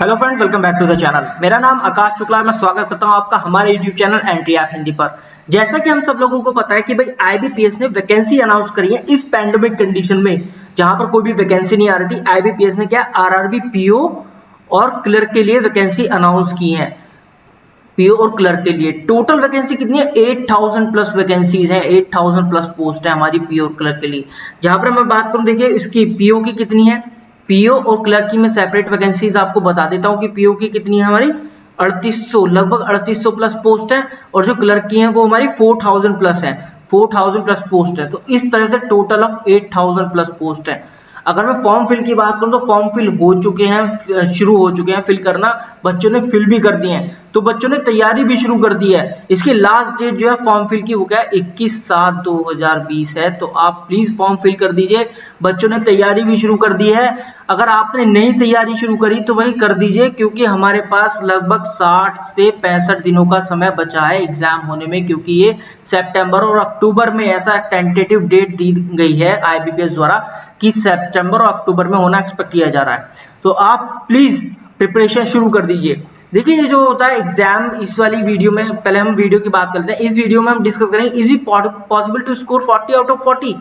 Hello friends, welcome back to the channel. मेरा नाम आकाश शुक्ला है। मैं स्वागत करता हूं आपका हमारे YouTube channel entry app Hindi पर। जैसा कि हम सब लोगों को पता है कि भाई आईबीपीएस ने वैकेंसी अनाउंस करी है इस पैंडेमिक कंडीशन में, जहां पर कोई भी वैकेंसी नहीं आ रही थी। आईबीपीएस ने क्या आरआरबी पीओ और क्लर्क के लिए वैकेंसी अनाउंस की है। पीओ और क्लर्क के लिए टोटल वैकेंसी कितनी है? 8000 प्लस वैकेंसीज हैं, 8000 प्लस पोस्ट है हमारी पीओ और क्लर्क के लिए। जहां पर मैं बात करूं, देखिए इसकी पीओ की कितनी है, पीओ और क्लर्क की मैं सेपरेट वैकेंसीज आपको बता देता हूं कि पीओ की कितनी है हमारी 3800, लगभग 3800 प्लस पोस्ट है, और जो क्लर्क की है वो हमारी 4000 प्लस है, 4000 प्लस पोस्ट है। तो इस तरह से टोटल ऑफ 8000 प्लस पोस्ट है। अगर मैं फॉर्म फिल की बात करूं तो फॉर्म फिल हो चुके हैं, शुरू हो चुके हैं फिल करना, बच्चों ने फिल भी कर दिए हैं, तो बच्चों ने तैयारी भी शुरू कर दी है। इसकी लास्ट डेट जो है फॉर्म फिल की वो क्या है, 21/7/2020 है। तो आप प्लीज फॉर्म फिल कर दीजिए, बच्चों ने तैयारी भी शुरू कर दी है। अगर आपने नई तैयारी शुरू करी तो वही कर दीजिए, क्योंकि हमारे पास लगभग 60 से 65 दिनों का समय बचा है एग्जाम होने में, क्योंकि ये सितंबर और अक्टूबर में ऐसा टेंटेटिव डेट दी गई है आईबीपीएस द्वारा कि सितंबर और अक्टूबर में होना एक्सपेक्ट किया जा रहा है। तो आप प्लीज प्रिपरेशन शुरू कर दीजिए। देखिए ये जो होता है एग्जाम, इस वाली वीडियो में पहले हम वीडियो की बात करते हैं। इस वीडियो में हम डिस्कस करेंगे is it possible to score 40 out of 40।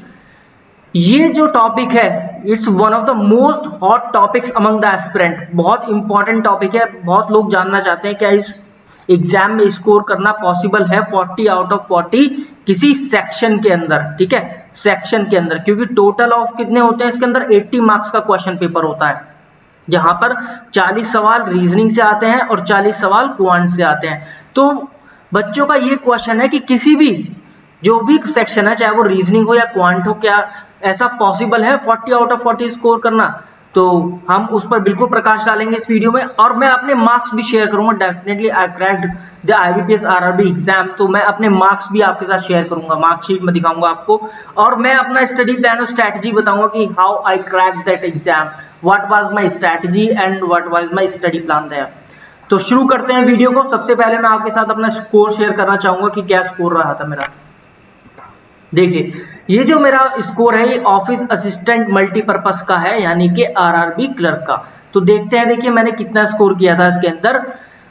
ये जो टॉपिक है it's one of the most hot topics among the aspirant. बहुत इंपॉर्टेंट टॉपिक है, बहुत लोग जानना चाहते हैं क्या इस एग्जाम में स्कोर करना पॉसिबल है 40 आउट ऑफ 40 किसी सेक्शन के अंदर। ठीक है, सेक्शन के अंदर, क्योंकि टोटल ऑफ कितने होते हैं इसके अंदर, 80 मार्क्स का क्वेश्चन पेपर होता है, जहां पर 40 सवाल रीजनिंग से आते हैं और 40 सवाल क्वांट से आते हैं। तो बच्चों का ये क्वेश्चन है कि किसी भी जो भी सेक्शन है, चाहे वो रीजनिंग हो या क्वांट हो, क्या ऐसा पॉसिबल है 40 आउट ऑफ 40 स्कोर करना? तो हम उस पर बिल्कुल प्रकाश डालेंगे इस वीडियो में, और मैं अपने मार्क्स भी शेयर करूंगा। Definitely I cracked the IBPS RRB exam, तो मैं अपने मार्क्स भी आपके साथ शेयर करूंगा, मार्कशीट में दिखाऊंगा आपको, और मैं अपना स्टडी प्लान और स्ट्रेटजी बताऊंगा कि how I cracked that exam, what was my strategy and what was my study plan there. तो शुरू करते हैं वीडियो को। सबसे पहले मैं आपके साथ अपना स्कोर शेयर करना चाहूंगा कि क्या स्कोर रहा था मेरा। देखिए ये जो मेरा स्कोर है ये ऑफिस असिस्टेंट मल्टीपर्पस का है, यानी कि आरआरबी क्लर्क का। तो देखते हैं, देखिए मैंने कितना स्कोर किया था इसके अंदर।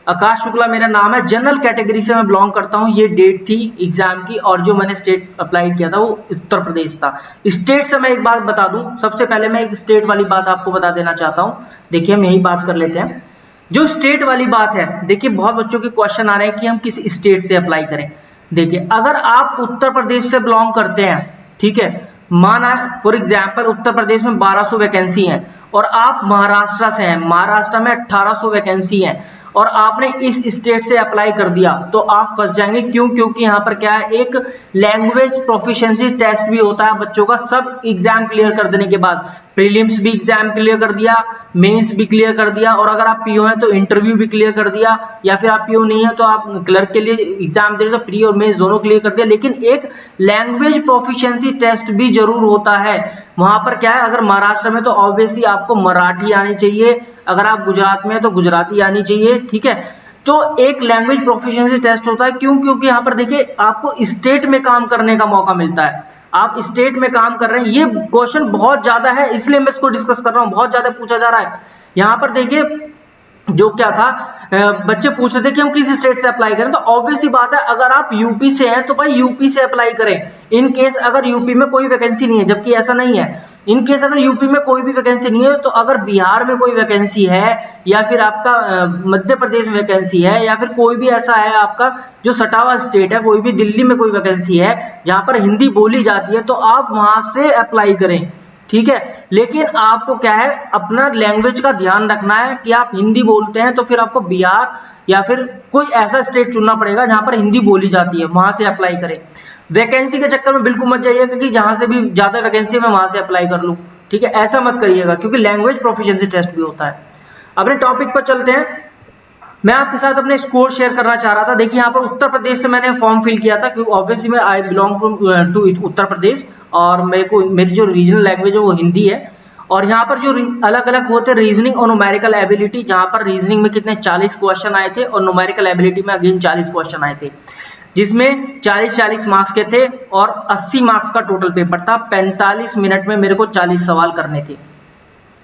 आकाश शुक्ला मेरा नाम है, जनरल कैटेगरी से मैं बिलोंग करता हूं। ये डेट थी एग्जाम की, और जो मैंने स्टेट अप्लाई किया था वो उत्तर प्रदेश था। स्टेट से मैं एक बात बता दूं, सबसे पहले मैं एक स्टेट वाली बात आपको बता देना चाहता हूं। देखिए हम यही बात कर लेते हैं, जो स्टेट वाली बात है। देखिए बहुत बच्चों के क्वेश्चन आ रहे हैं कि हम किस स्टेट से अप्लाई करें। देखिए अगर आप उत्तर प्रदेश से बिलोंग करते हैं, ठीक है, माना फॉर एग्जांपल उत्तर प्रदेश में 1200 वैकेंसी है, और आप महाराष्ट्र से हैं, महाराष्ट्र में 1800 वैकेंसी है, और आपने इस स्टेट से अप्लाई कर दिया, तो आप फंस जाएंगे। क्यों? क्योंकि यहाँ पर क्या है, एक लैंग्वेज प्रोफिशिएंसी टेस्ट भी होता है बच्चों का। सब एग्जाम क्लियर कर देने के बाद, प्रीलिम्स भी एग्जाम क्लियर कर दिया, मेंस भी क्लियर कर दिया, और अगर आप पीओ हैं तो इंटरव्यू भी क्लियर कर दिया, या फिर आप पीओ नहीं है तो आप क्लर्क के लिए एग्जाम दे रहे हो तो प्री और मेंस दोनों क्लियर कर दिया। लेकिन एक लैंग्वेज प्रोफिशिएंसी टेस्ट भी जरूर होता है वहां पर। क्या है, अगर महाराष्ट्र में तो ऑब्वियसली आपको मराठी आनी चाहिए, अगर आप गुजरात में है तो गुजराती आनी चाहिए। ठीक है, तो एक लैंग्वेज प्रोफिशिएंसी टेस्ट होता है। क्यों? क्योंकि यहाँ पर देखिए आपको स्टेट में काम करने का मौका मिलता है, आप स्टेट में काम कर रहे हैं। ये क्वेश्चन बहुत ज्यादा है, इसलिए मैं इसको डिस्कस कर रहा हूं, बहुत ज्यादा पूछा जा रहा है। यहाँ पर देखिए जो क्या था, बच्चे पूछ रहे थे कि हम किस स्टेट से अप्लाई करें, तो ऑब्वियस ही बात है अगर आप यूपी से हैं तो भाई यूपी से अप्लाई करें। इन केस अगर यूपी में कोई वैकेंसी नहीं है, जबकि ऐसा नहीं है, इन केस अगर यूपी में कोई भी वैकेंसी नहीं है, तो अगर बिहार में कोई वैकेंसी है, या फिर आपका मध्य प्रदेश में वैकेंसी है, या फिर कोई भी ऐसा है आपका जो सटा हुआ स्टेट है, कोई भी दिल्ली में कोई वैकेंसी है जहां पर हिंदी बोली जाती है, तो आप वहां से अप्लाई करें। ठीक है, लेकिन आपको क्या है, अपना लैंग्वेज का ध्यान रखना है कि आप हिंदी बोलते हैं तो फिर आपको बिहार या फिर कोई ऐसा स्टेट चुनना पड़ेगा जहां पर हिंदी बोली जाती है, वहां से अप्लाई करें। वैकेंसी के चक्कर में बिल्कुल मत जाइएगा कि जहां से भी ज्यादा वैकेंसी है मैं वहां से अप्लाई कर लूं। ठीक है, ऐसा मत करिएगा, क्योंकि लैंग्वेज प्रोफिशिएंसी टेस्ट भी होता है। अपने टॉपिक पर चलते हैं, मैं आपके साथ अपने स्कोर शेयर करना चाह रहा था। देखिए यहाँ पर उत्तर प्रदेश से मैंने फॉर्म फिल किया था, क्योंकि ऑब्वियसली मैं I belong to Uttar Pradesh, और मेरे को मेरी जो रीजनल लैंग्वेज है वो हिंदी है। और यहाँ पर जो अलग अलग होते हैं रीजनिंग और न्यूमेरिकल एबिलिटी, जहाँ पर रीजनिंग में कितने 40 क्वेश्चन आए थे, और न्यूमेरिकल एबिलिटी में अगेन 40 क्वेश्चन आए थे, जिसमें 40-40 मार्क्स के थे, और 80 मार्क्स का टोटल पेपर था। 45 मिनट में मेरे को 40 सवाल करने थे।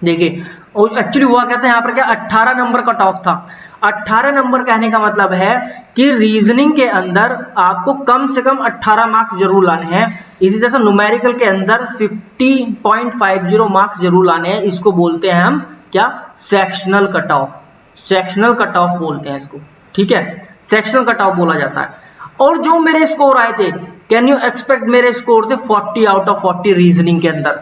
देखिए और एक्चुअली हुआ क्या था यहाँ पर, क्या 18 नंबर कट ऑफ था। 18 नंबर कहने का मतलब है कि रीजनिंग के अंदर आपको कम से कम 18 मार्क्स जरूर लाने हैं। इसी तरह से न्यूमेरिकल के अंदर 50.50 मार्क्स जरूर लाने हैं। इसको बोलते हैं हम क्या, sectional cut off. Sectional cut off बोलते हैं इसको, ठीक है, सेक्शनल कट ऑफ बोला जाता है। और जो मेरे स्कोर आए थे, कैन यू एक्सपेक्ट, मेरे स्कोर थे 40 आउट ऑफ 40 रीजनिंग के अंदर।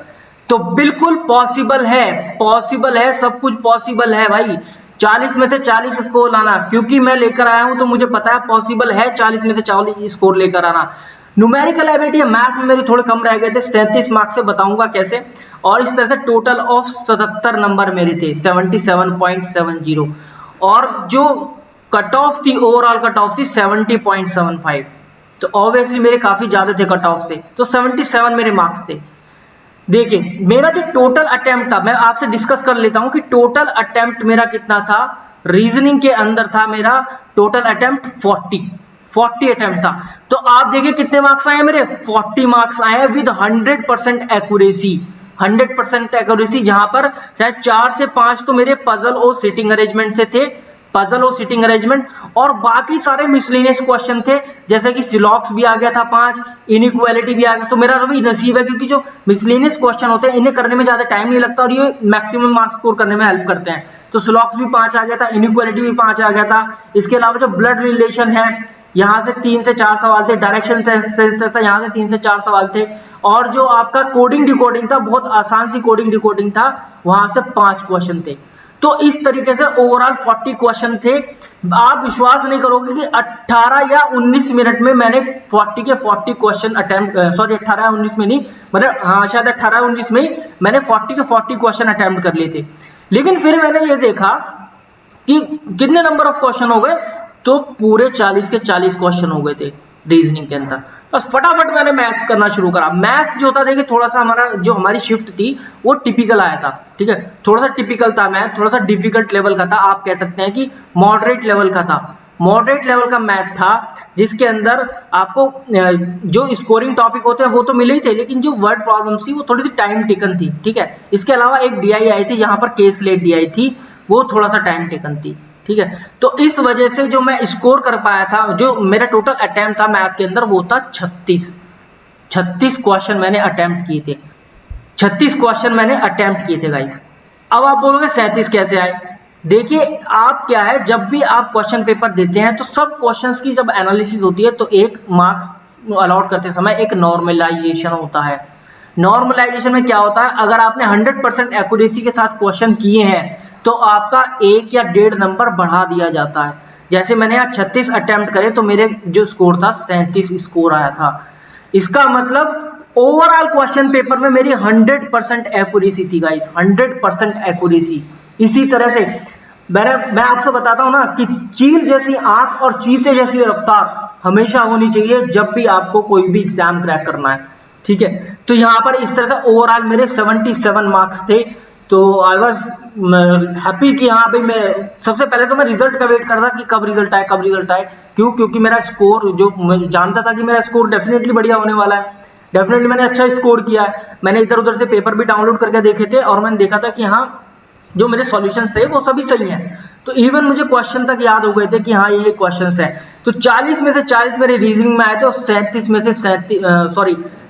तो बिल्कुल पॉसिबल है, पॉसिबल है, सब कुछ पॉसिबल है भाई। 40 में से 40 स्कोर लाना, क्योंकि मैं लेकर आया हूं तो मुझे पता है पॉसिबल है 40 में से 40 स्कोर लेकर आना। न्यूमेरिकल एबिलिटी है, मैथ में मेरे थोड़े कम रह गए थे, 37 मार्क्स से बताऊंगा कैसे। और इस तरह से टोटल ऑफ 77 नंबर मेरे थे, 77.70। और जो कट ऑफ थी, ओवरऑल कट ऑफ थी 70.75। तो ऑब्वियसली मेरे काफी ज्यादा थे कट ऑफ से, तो 77 मेरे मार्क्स थे। देखिए मेरा जो टोटल अटेम्प्ट था, मैं आपसे डिस्कस कर लेता हूं कि टोटल अटेम्प्ट मेरा कितना था। रीजनिंग के अंदर था मेरा टोटल अटेम्प्ट 40 अटेम्प्ट था। तो आप देखिए कितने मार्क्स आए मेरे, 40 मार्क्स आए विद 100% एक्यूरेसी। 100% एक्यूरेसी, जहां पर चाहे 4 से 5 तो मेरे पजल और सिटिंग अरेंजमेंट से थे, पजल और सिटिंग अरेंजमेंट, और बाकी सारे मिसलेनियस क्वेश्चन थे, जैसे कि सिलॉक्स भी आ गया था 5, इनइक्वालिटी भी आ गया। तो मेरा भी नसीब है, क्योंकि जो मिसलेनियस क्वेश्चन होते हैं इन्हें करने में ज्यादा टाइम नहीं लगता और ये मैक्सिमम मार्क्स स्कोर करने में हेल्प करते हैं। तो सिलॉक्स भी 5 आ गया था, इनइक्वालिटी भी 5 आ गया था। इसके अलावा जो ब्लड रिलेशन है, यहाँ से 3 से 4 सवाल थे। डायरेक्शन सेंस था, यहाँ से 3 से 4 सवाल थे। और जो आपका कोडिंग डिकोडिंग था, बहुत आसान सी कोडिंग डिकोडिंग था, वहां से 5 क्वेश्चन थे। तो इस तरीके से ओवरऑल 40 क्वेश्चन थे। आप विश्वास नहीं करोगे कि 18 या 19 मिनट में मैंने 40 के 40 क्वेश्चन अटेम्प्ट, सॉरी 18 या 19 में नहीं, मतलब हाँ शायद 18 19 में मैंने 40 के 40 क्वेश्चन अटेम्प्ट कर लिए थे। लेकिन फिर मैंने ये देखा कि कितने नंबर ऑफ क्वेश्चन हो गए, तो पूरे 40 के 40 क्वेश्चन हो गए थे रीजनिंग के अंदर। बस फटाफट मैंने मैथ्स करना शुरू करा। मैथ्स जो था, देखिए थोड़ा सा हमारा जो हमारी शिफ्ट थी वो टिपिकल आया था, ठीक है, थोड़ा सा टिपिकल था मैथ, थोड़ा सा डिफिकल्ट लेवल का था, आप कह सकते हैं कि मॉडरेट लेवल का था। मॉडरेट लेवल का मैथ था, जिसके अंदर आपको जो स्कोरिंग टॉपिक होते हैं वो तो मिले ही थे, लेकिन जो वर्ड प्रॉब्लम थी वो थोड़ी सी टाइम टेकन थी, ठीक है। इसके अलावा एक डीआई आई थी, यहाँ पर केस लेट डीआई थी, वो थोड़ा सा टाइम टेकन थी, ठीक है। तो इस वजह से जो मैं स्कोर कर पाया था, जो मेरा टोटल अटेम्प्ट था मैथ के अंदर, वो था 36 क्वेश्चन मैंने अटेम्प्ट किए थे। 36 क्वेश्चन मैंने अटेम्प्ट किए थे गाइस। अब आप बोलोगे 37 कैसे आए। देखिए आप क्या है, जब भी आप क्वेश्चन पेपर देते हैं तो सब क्वेश्चंस की जब एनालिसिस होती है तो एक मार्क्स अलॉट करते समय एक नॉर्मलाइजेशन होता है। नॉर्मलाइजेशन में क्या होता है, अगर आपने 100% एक्यूरेसी के साथ क्वेश्चन किए हैं तो आपका 1 या 1.5 नंबर बढ़ा दिया जाता है। जैसे मैंने यहाँ 36 अटेम्प्ट करे तो मेरे जो स्कोर था 37 स्कोर आया था। इसका मतलब ओवरऑल क्वेश्चन पेपर में मेरी 100% एक्यूरेसी थी गाइस, 100% एक्यूरेसी। इसी तरह से मैं आपसे बताता हूं ना कि चील जैसी आंख और चीते जैसी रफ्तार हमेशा होनी चाहिए जब भी आपको कोई भी एग्जाम क्रैक करना है, ठीक है। तो यहाँ पर इस तरह से ओवरऑल मेरे 77 मार्क्स थे। तो आई वॉज हैप्पी कि हाँ भाई, मैं सबसे पहले तो मैं रिजल्ट का वेट कर रहा था कि कब रिजल्ट आए, कब रिजल्ट आए। क्यों? क्योंकि मेरा स्कोर, जो मैं जानता था कि मेरा स्कोर डेफिनेटली बढ़िया होने वाला है, डेफिनेटली मैंने अच्छा स्कोर किया है। मैंने इधर उधर से पेपर भी डाउनलोड करके देखे थे और मैंने देखा था कि हाँ जो मेरे सॉल्यूशन थे वो सभी सही हैं। तो इवन मुझे क्वेश्चन तक याद हो गए थे कि हाँ ये क्वेश्चंस हैं। तो 40 में से 40 मेरे रीजनिंग में आए थे और 37 में से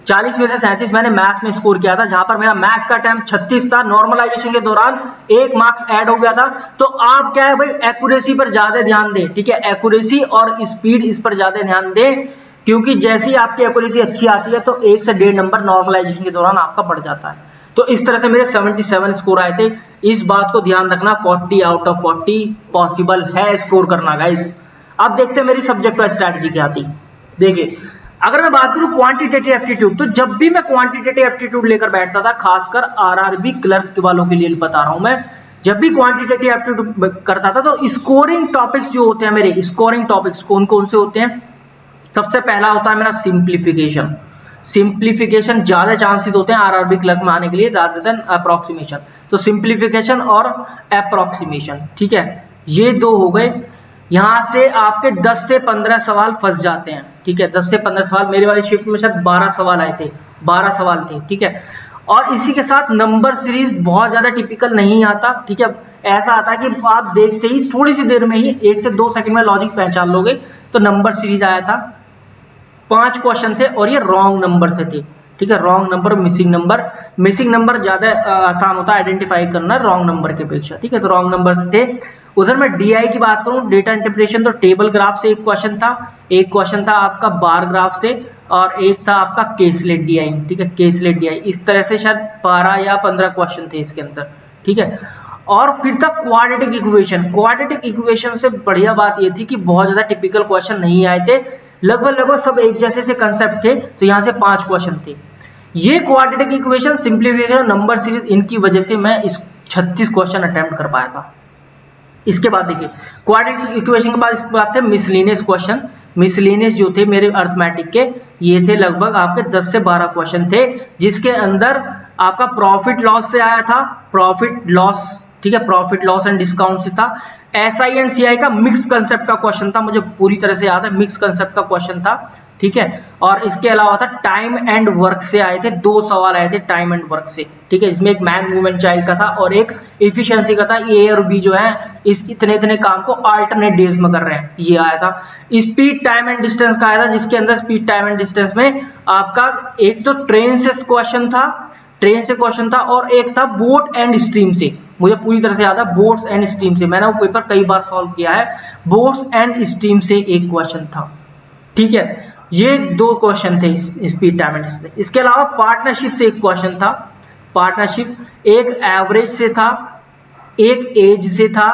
40 में से 37 मैंने मैथ्स में स्कोर किया था, जहां पर मेरा मैथ्स का टाइम 36 था। नॉर्मलाइजेशन के दौरान 1 मार्क्स ऐड हो गया था। तो आप क्या है भाई, एक्यूरेसी पर ज्यादा ध्यान दें, ठीक है, एक्यूरेसी और स्पीड इस पर ज्यादा ध्यान दें, क्योंकि जैसी आपकी एक्यूरेसी अच्छी आती है तो 1 से 1.5 नंबर नॉर्मलाइजेशन के दौरान आपका बढ़ जाता है। तो इस तरह से मेरे 77 स्कोर आए थे। इस बात को ध्यान रखना, 40 आउट ऑफ 40 पॉसिबल है स्कोर करना गाइस। अब देखते हैं मेरी सब्जेक्ट वाइज स्ट्रैटेजी क्या थी। देखिए अगर मैं बात करूं क्वांटिटेटिव एप्टीट्यूड, तो जब भी मैं क्वांटिटेटिव एप्टीट्यूड लेकर बैठता था, खासकर आरआरबी क्लर्क वालों के लिए बता रहा हूं मैं, जब भी क्वांटिटेटिव एप्टीट्यूड करता था तो स्कोरिंग टॉपिक्स जो होते हैं मेरे, स्कोरिंग टॉपिक्स कौन कौन से होते हैं। सबसे पहला होता है मेरा सिंप्लीफिकेशन। सिंप्लीफिकेशन ज्यादा चांसेस होते हैं आरआरबी क्लर्क में आने के लिए रादर देन अप्रोक्सीमेशन। तो सिंप्लीफिकेशन और अप्रोक्सीमेशन, ठीक है, ये दो हो गए। यहां से आपके 10 से 15 सवाल फंस जाते हैं, ठीक है, 10 से 15 सवाल। मेरी वाली शिफ्ट में शायद 12 सवाल आए थे, 12 सवाल थे, ठीक है। और इसी के साथ नंबर सीरीज बहुत ज्यादा टिपिकल नहीं आता, ठीक है, ऐसा आता है कि आप देखते ही थोड़ी सी देर में ही 1 से 2 सेकंड में लॉजिक पहचान लोगे। तो नंबर सीरीज आया था, 5 क्वेश्चन थे और ये रॉन्ग नंबर से थे, ठीक है, रॉन्ग नंबर, मिसिंग नंबर ज्यादा आसान होता है आइडेंटिफाई करना रॉन्ग नंबर के अपेक्षा, ठीक है, तो रॉन्ग नंबर से थे। उधर मैं डीआई की बात करूं, डेटा इंटरप्रिटेशन, तो टेबल ग्राफ से एक क्वेश्चन था आपका बार ग्राफ से, और एक था आपका केसलेट डीआई, ठीक है, केसलेट डीआई। इस तरह से शायद 12 या 15 क्वेश्चन थे इसके अंदर, ठीक है। और फिर था क्वाड्रेटिक इक्वेशन से बढ़िया बात ये थी कि बहुत ज्यादा टिपिकल क्वेश्चन नहीं आए थे, लगभग सब एक जैसे से कंसेप्ट थे, तो यहाँ से 5 क्वेश्चन थे। ये quadratic equation, simplification, number series, इनकी वजह से मैं इस 36 क्वेश्चन अटेम्प्ट कर पाया था। इसके बाद देखिए क्वाड्रेटिक इक्वेशन के बाद इसके बाद थे मिसलेनियस क्वेश्चन। मिसलेनियस जो थे मेरे अर्थमेटिक के, ये थे लगभग आपके 10 से 12 क्वेश्चन थे, जिसके अंदर आपका प्रॉफिट लॉस से आया था, प्रॉफिट लॉस, ठीक है, प्रॉफिट लॉस एंड डिस्काउंट से था। एसआई एंड सीआई का मिक्स कंसेप्ट का क्वेश्चन था, मुझे पूरी तरह से याद है, मिक्स कंसेप्ट का क्वेश्चन था, ठीक है। और इसके अलावा था टाइम एंड वर्क से आए थे, 2 सवाल आए थे टाइम एंड वर्क से, ठीक है, इसमें एक मैन वुमेन चाइल्ड का था और एक एफिशिएंसी का था, ए और बी जो है इस इतने काम को अल्टरनेट डेज में कर रहे हैं, ये आया था। स्पीड, टाइम एंड डिस्टेंस का आया था, जिसके अंदर स्पीड, टाइम एंड डिस्टेंस में आपका एक तो ट्रेन से क्वेश्चन था और एक था बोट एंड स्ट्रीम से, मुझे पूरी तरह से याद है, बोट्स एंड स्ट्रीम से, मैंने वो पेपर कई बार सॉल्व किया है, बोट्स एंड स्ट्रीम से एक क्वेश्चन था, ठीक है। ये 2 क्वेश्चन थे स्पीड, टाइम एंड डिस्टेंस। इसके अलावा पार्टनरशिप से एक क्वेश्चन था, पार्टनरशिप एक एवरेज से था, एक एज से था,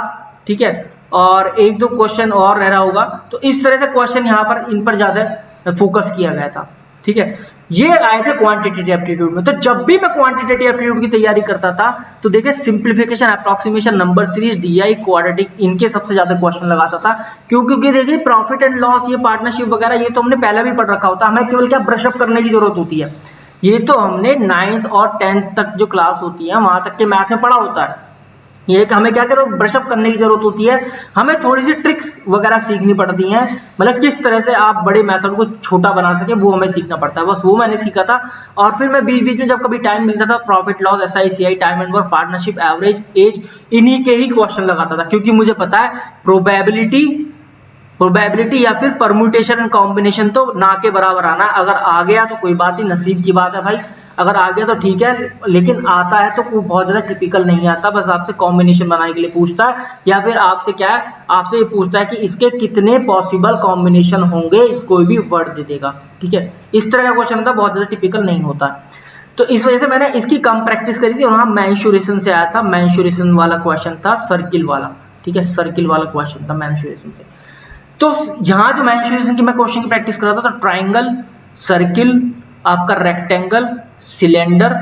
ठीक है, और 1-2 क्वेश्चन और रह रहा होगा। तो इस तरह से क्वेश्चन यहाँ पर इन पर ज्यादा फोकस किया गया था, ठीक है। ये आए थे क्वांटिटेटिव एप्टीट्यूड में। तो जब भी मैं क्वांटिटेटिव एप्टीट्यूड की तैयारी करता था तो देखिए simplification, approximation, number series, DI, quadratic, इनके सबसे ज्यादा क्वेश्चन लगाता था। क्योंकि देखिए प्रॉफिट एंड लॉस, ये पार्टनरशिप वगैरह, ये तो हमने पहले भी पढ़ रखा होता है, हमें केवल क्या ब्रशअप करने की जरूरत होती है। ये तो हमने 9th और 10th तक जो क्लास होती है वहां तक के मैथ में पढ़ा होता है। ये कि हमें क्या करो, ब्रशअप करने की जरूरत होती है, हमें थोड़ी सी ट्रिक्स वगैरह सीखनी पड़ती हैं, मतलब किस तरह से आप बड़े मेथड को छोटा बना सके वो हमें सीखना पड़ता है, बस वो मैंने सीखा था। और फिर मैं बीच बीच में जब कभी टाइम मिलता था, profit loss, SI CI, time and work, partnership, average, age, इन्हीं के ही क्वेश्चन लगाता था, क्योंकि मुझे पता है प्रोबेबिलिटी या फिर परम्यूटेशन एंड कॉम्बिनेशन तो ना के बराबर आना है। अगर आ गया तो कोई बात नहीं, नसीब की बात है भाई, अगर आ गया तो ठीक है, लेकिन आता है तो बहुत ज्यादा टिपिकल नहीं आता, बस आपसे कॉम्बिनेशन बनाने के लिए पूछता है, या फिर आपसे क्या है, आपसे ये पूछता है कि इसके कितने पॉसिबल कॉम्बिनेशन होंगे, कोई भी वर्ड दे देगा, ठीक है। इस तरह का क्वेश्चन होता है, बहुत ज्यादा टिपिकल नहीं होता। तो इस वजह से मैंने इसकी कम प्रैक्टिस करी थी, और वहां मेंसुरेशन से आया था, मेंसुरेशन वाला क्वेश्चन था, सर्किल वाला, ठीक है, सर्किल वाला क्वेश्चन था मेंसुरेशन से। तो यहाँ जो मेंसुरेशन की मैं क्वेश्चन की प्रैक्टिस कर रहा था, तो ट्राइंगल, सर्किल, आपका रेक्टेंगल, सिलेंडर,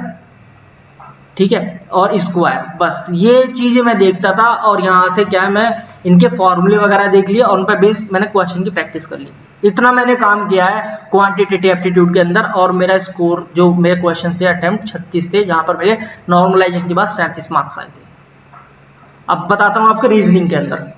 ठीक है, और स्क्वायर, बस ये चीजें मैं देखता था। और यहाँ से क्या है, मैं इनके फॉर्मूले वगैरह देख लिए और उन पर बेस मैंने क्वेश्चन की प्रैक्टिस कर ली। इतना मैंने काम किया है क्वांटिटेटिव एप्टीट्यूड के अंदर, और मेरा स्कोर जो मेरे क्वेश्चन थे अटेम्प्ट 36 थे, जहां पर मेरे नॉर्मलाइजेशन के बाद 37 मार्क्स आए थे। अब बताता हूँ आपके रीजनिंग के अंदर,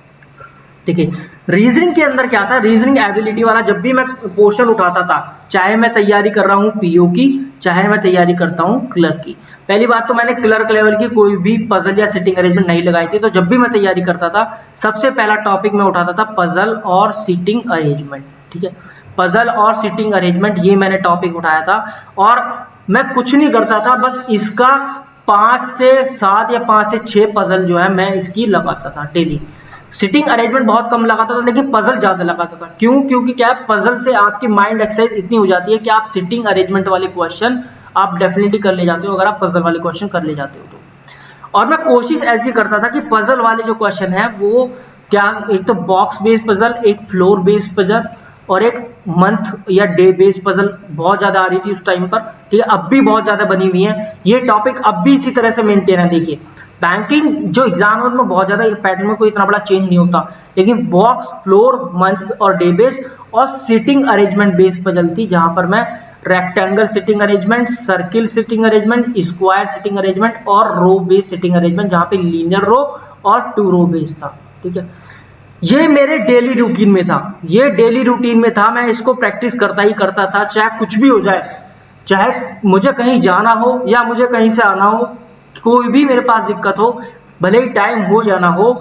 ठीक है। रीजनिंग के अंदर क्या था, रीजनिंग एबिलिटी वाला जब भी मैं पोर्शन उठाता था, चाहे मैं तैयारी कर रहा हूँ पीओ की, चाहे मैं तैयारी करता हूँ क्लर्क की। पहली बात तो मैंने क्लर्क लेवल की कोई भी पजल या सिटिंग अरेंजमेंट नहीं लगाई थी। तो जब भी मैं तैयारी करता था, सबसे पहला टॉपिक मैं उठाता था पजल और सिटिंग अरेंजमेंट, ठीक है, पजल और सिटिंग अरेंजमेंट, ये मैंने टॉपिक उठाया था। और मैं कुछ नहीं करता था, बस इसका 5 से 7 या 5 से 6 पजल जो है मैं इसकी लगाता था डेली। सिटिंग अरेंजमेंट बहुत कम लगाता था, लेकिन पजल ज्यादा लगाता था। क्यों? क्योंकि क्या है, पजल से आपकी माइंड एक्सरसाइज इतनी हो जाती है कि आप सिटिंग अरेंजमेंट वाले क्वेश्चन आप डेफिनेटली कर ले जाते हो, अगर आप पजल वाले क्वेश्चन कर ले जाते हो तो। और मैं कोशिश ऐसी करता था कि पजल वाले जो क्वेश्चन है वो क्या, एक तो बॉक्स बेस्ड पजल, एक फ्लोर बेस्ड पजल, और एक मंथ या डे बेस्ड पजल बहुत ज्यादा आ रही थी उस टाइम पर, ठीक है। अब भी बहुत ज्यादा बनी हुई है, ये टॉपिक अब भी इसी तरह से मेंटेन है। देखिए बैंकिंग जो एग्जाम है उसमें बहुत ज्यादा पैटर्न में कोई इतना बड़ा चेंज नहीं होता, लेकिन बॉक्स, फ्लोर, मंथ और डे बेस्ड और सिटिंग अरेंजमेंट बेस्ड पजल थी, जहां पर मैं rectangle sitting arrangement, circle sitting arrangement, square sitting arrangement और रो बेस्ड सिटिंग अरेंजमेंट, जहां पे लीनियर रो और 2 रो बेस्ड था, ठीक है। ये मेरे डेली रूटीन में था, मैं इसको प्रैक्टिस करता ही करता था, चाहे कुछ भी हो जाए। चाहे मुझे कहीं जाना हो या मुझे कहीं से आना हो, कोई भी मेरे पास दिक्कत हो, भले ही टाइम हो या ना हो,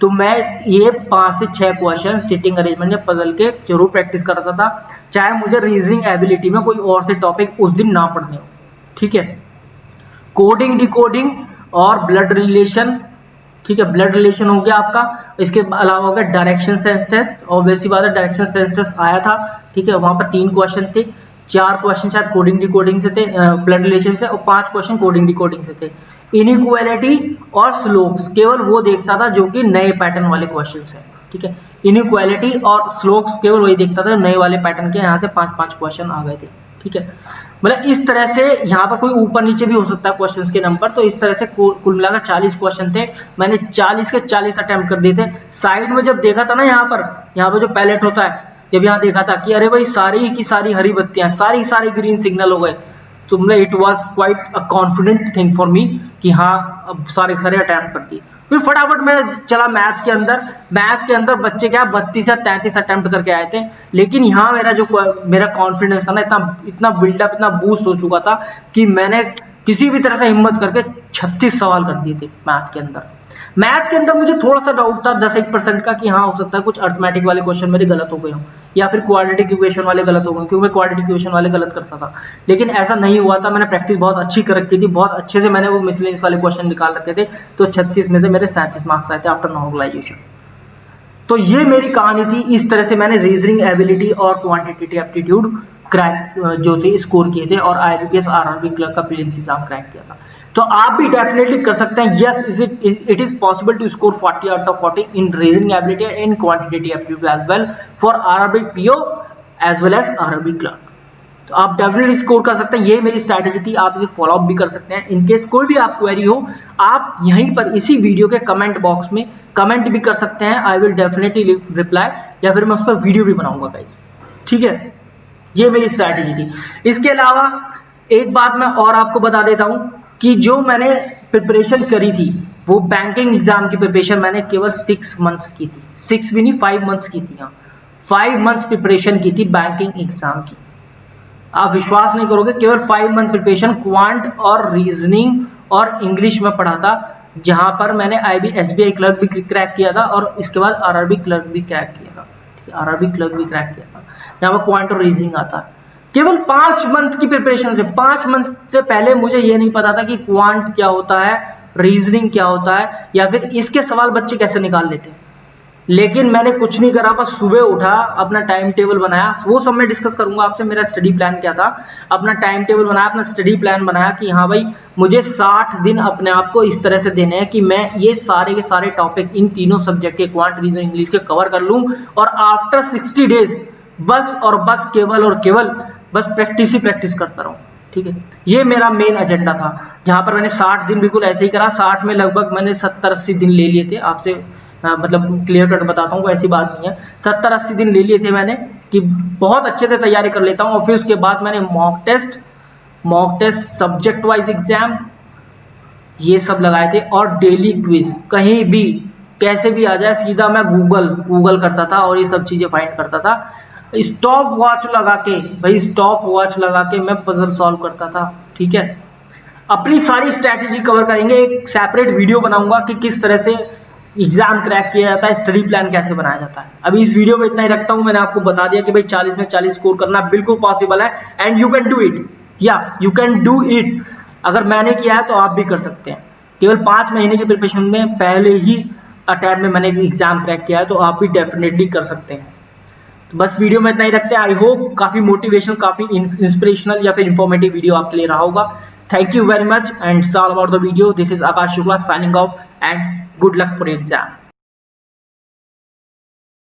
तो मैं ये 5 से 6 क्वेश्चन सिटिंग अरेंजमेंट में बदल के जरूर प्रैक्टिस करता था, चाहे मुझे रीजनिंग एबिलिटी में कोई और से टॉपिक उस दिन ना पढ़ने हो। ठीक है, कोडिंग डिकोडिंग और ब्लड रिलेशन, ठीक है, ब्लड रिलेशन हो गया आपका। इसके अलावा हो गया डायरेक्शन सेंस टेस्ट, और वैसी बात है डायरेक्शन सेंस टेस्ट आया था, ठीक है, वहां पर 3 क्वेश्चन थे, 4 क्वेश्चन शायद कोडिंग डिकोडिंग से थे, ब्लड रिलेशन से, और 5 क्वेश्चन कोडिंग डिकोडिंग से थे। इनइक्वालिटी और स्लोप्स केवल वो देखता था जो कि नए पैटर्न वाले क्वेश्चन है। ठीक है, इनइक्वालिटी और स्लोप्स केवल वही देखता था नए वाले पैटर्न के, यहाँ से 5-5 क्वेश्चन आ गए थे। ठीक है, मतलब इस तरह से यहाँ पर कोई ऊपर नीचे भी हो सकता है क्वेश्चंस के नंबर, तो इस तरह से कुल मिलाकर 40 क्वेश्चन थे, मैंने 40 के 40 अटेम्प्ट कर दिए थे। साइड में जब देखा था ना, यहाँ पर जो पैलेट होता है, जब यहाँ देखा था कि अरे भाई सारी की सारी हरी बत्तियां, सारी ग्रीन सिग्नल हो गए, तो मतलब it was quite a confident thing for me कि हाँ अब सारे अटेम्प्ट कर दिए। फिर फटाफट मैं चला मैथ के अंदर बच्चे क्या 32 या 33 अटेम्प्ट करके आए थे, लेकिन यहाँ मेरा कॉन्फिडेंस था ना, इतना बिल्डअप, इतना बूस्ट हो चुका था कि मैंने किसी भी तरह से हिम्मत करके 36 सवाल कर दिए थे मैथ के अंदर। मैथ के अंदर मुझे थोड़ा सा डाउट था 10-1% का कि हाँ हो सकता है कुछ अर्थमेटिक वाले क्वेश्चन मेरे गलत हो गए हों, या फिर क्वाड्रेटिक इक्वेशन वाले गलत हो गए, क्योंकि मैं क्वाड्रेटिक इक्वेशन वाले गलत करता था, लेकिन ऐसा नहीं हुआ था। मैंने प्रैक्टिस बहुत अच्छी कर रखी थी, बहुत अच्छे से मैंने वो मिसलेनियस वाले क्वेश्चन निकाल रखे थे, तो 36 में से मेरे 37 मार्क्स आए थे आफ्टर नॉर्मलाइजेशन। तो ये मेरी कहानी थी, इस तरह से मैंने रीजनिंग एबिलिटी और क्वांटिटेटिव एप्टीट्यूड क्रैक जो थे स्कोर किए थे, और IBPS RRB क्लर्क का प्रीलिम्स एग्जाम क्रैक किया था। तो आप भी डेफिनेटली कर सकते हैं। Yes, it is possible to score 40 out of 40 in reasoning ability and quantitative aptitude as well for RRB PO as well as RRB clerk. तो आप डेफिनेटली स्कोर कर सकते हैं, ये मेरी स्ट्रैटेजी थी, आप इसे फॉलो अप भी कर सकते हैं। इनकेस कोई भी आप क्वेरी हो, आप यहीं पर इसी वीडियो के कमेंट बॉक्स में कमेंट भी कर सकते हैं, आई विल डेफिनेटली रिप्लाई, या फिर मैं उस पर वीडियो भी बनाऊंगा गाइस। ठीक है, ये मेरी स्ट्रैटेजी थी। इसके अलावा एक बात मैं और आपको बता देता हूं कि जो मैंने प्रिपरेशन करी थी, वो बैंकिंग एग्जाम की प्रिपरेशन मैंने केवल 6 मंथ्स की थी, 6 भी नहीं 5 मंथ्स की थी। हाँ, 5 मंथ्स प्रिपरेशन की थी बैंकिंग एग्जाम की। आप विश्वास नहीं करोगे, केवल 5 मंथ प्रिपरेशन क्वांट और रीजनिंग और इंग्लिश में पढ़ा था, जहां पर मैंने SBI क्लर्क भी क्रैक किया था, और इसके बाद RRB क्लर्क भी क्रैक किया था। RRB क्लर्क भी क्रैक किया था, जहां पर क्वांट और रीजनिंग आता है। केवल 5 मंथ की प्रिपरेशन से, 5 मंथ से पहले मुझे ये नहीं पता था कि क्वांट क्या होता है, रीजनिंग क्या होता है, या फिर इसके सवाल बच्चे कैसे निकाल लेते हैं। लेकिन मैंने कुछ नहीं करा, बस सुबह उठा, अपना टाइम टेबल बनाया, वो सब मैं डिस्कस करूंगा आपसे, मेरा स्टडी प्लान क्या था। अपना टाइम टेबल बनाया, अपना स्टडी प्लान बनाया कि हाँ भाई मुझे 60 दिन अपने आप को इस तरह से देने हैं कि मैं ये सारे के सारे टॉपिक इन तीनों सब्जेक्ट के, क्वांट, रीजनिंग, इंग्लिश के कवर कर लूं, और आफ्टर 60 डेज बस और बस केवल और केवल बस प्रैक्टिस ही प्रैक्टिस करता रहूं। ठीक है, ये मेरा मेन एजेंडा था, जहां पर मैंने 60 दिन बिल्कुल ऐसे ही करा। 60 में लगभग मैंने 70-80 दिन ले लिए थे, आपसे मतलब क्लियर कट बताता हूँ, ऐसी बात नहीं है, 70-80 दिन ले लिए थे मैंने कि बहुत अच्छे से तैयारी कर लेता हूँ। और फिर उसके बाद मैंने mock test, subject wise exam, ये सब लगाए थे, और डेली क्विज, कहीं भी कैसे भी आ जाए सीधा मैं गूगल करता था और ये सब चीजें फाइंड करता था। स्टॉप वॉच लगा के मैं पजल सॉल्व करता था। ठीक है, अपनी सारी स्ट्रैटेजी कवर करेंगे, एक सेपरेट वीडियो बनाऊंगा कि किस तरह से एग्जाम क्रैक किया जाता है, स्टडी प्लान कैसे बनाया जाता है। अभी इस वीडियो में इतना ही रखता हूं, मैंने आपको बता दिया कि भाई 40 में 40 स्कोर करना बिल्कुल पॉसिबल है, and you can do it, you can do it. अगर मैंने किया है तो आप भी कर सकते हैं। केवल 5 महीने की प्रिपरेशन में पहले ही अटेम्प्ट में मैंने एग्जाम क्रैक किया है, तो आप भी डेफिनेटली कर सकते हैं। तो बस वीडियो में इतना ही रखते हैं। आई होप काफी मोटिवेशनल, काफी इंस्पिरेशनल या फिर इंफॉर्मेटिव वीडियो आपके लिए रहा होगा। Thank you very much, and it's all about the video. This is Akash Shukla signing off, and good luck for your exam.